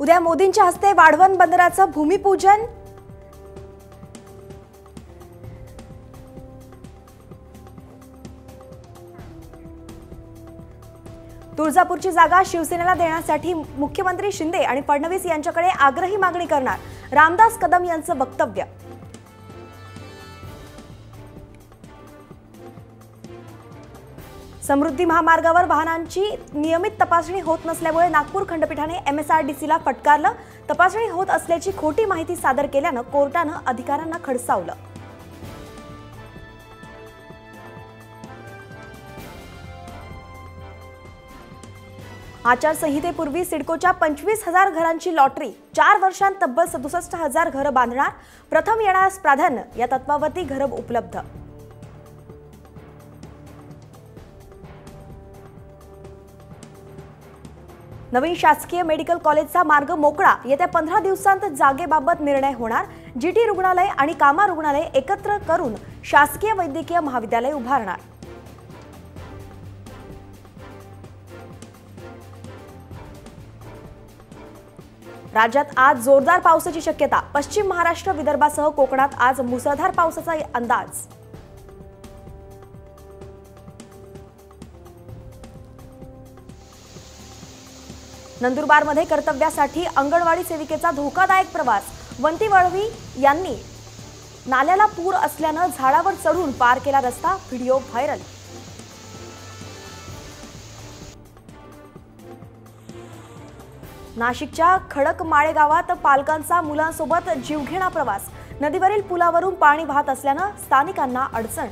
उद्या मोदींच्या हस्ते वाढवण बंदराचं भूमिपूजन। तुळजापूरची जागा शिवसेनेला देण्यासाठी मुख्यमंत्री शिंदे आणि फडणवीस यांच्याकडे आग्रही मागणी करणार, रामदास कदम यांचं वक्तव्य। समृद्धी महामार्गावर वाहनांची नियमित तपासणी होत नसल्यामुळे नागपूर खंडपीठाने MSRDCला फटकारलं। तपासणी होत असल्याची खोटी माहिती सादर केल्यानं कोर्टानं अधिकाऱ्यांना खडसावलं। आचारसंहितेपूर्वी सिडकोच्या 25,000 घरांची लॉटरी, 4 वर्षांत तब्बल 67,000 घरं बांधणार, प्रथम येणाऱ्यास प्राधान्य या तत्वावरती घरं उपलब्ध। नवीन शासकीय मेडिकल कॉलेजचा मार्ग मोकळा, येत्या 15 दिवसांत जागेबाबत निर्णय होणार। GT रुग्णालय आणि कामा रुग्णालय एकत्र करून शासकीय वैद्यकीय महाविद्यालय उभारणार। राज्यात आज जोरदार पावसाची शक्यता, पश्चिम महाराष्ट्र विदर्भासह कोकणात आज मुसळधार पावसाचा अंदाज। नंदुरबारमध्ये कर्तव्यासाठी अंगणवाडी सेविकेचा धोकादायक प्रवास, वंती वळवी यांनी नाल्याला पूर असल्यानं झाडावर चढून पार केला रस्ता, व्हिडिओ व्हायरल। नाशिकच्या खडकमाळे गावात पालकांचा मुलांसोबत जीवघेणा प्रवास, नदीवरील पुलावरून पाणी वाहत असल्यानं स्थानिकांना अडचण।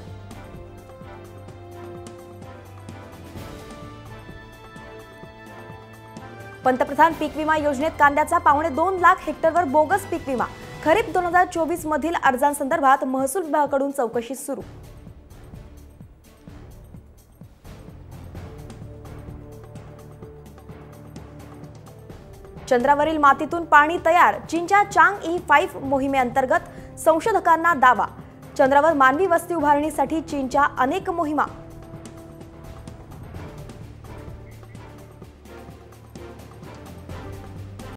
पंतप्रधान पीक विमा योजनेत कांद्याचा 2.25 लाख हेक्टरवर बोगस पीक विमा, खरीप 2024 मधील अर्जांसंदर्भात महसूल विभागाकडून चौकशी सुरू। चंद्रावरील मातीतून पाणी तयार, चीनच्या चांगई-5 मोहिमेअंतर्गत संशोधकांना दावा। चंद्रावर मानवी वस्ती उभारणीसाठी चीनच्या अनेक मोहिमा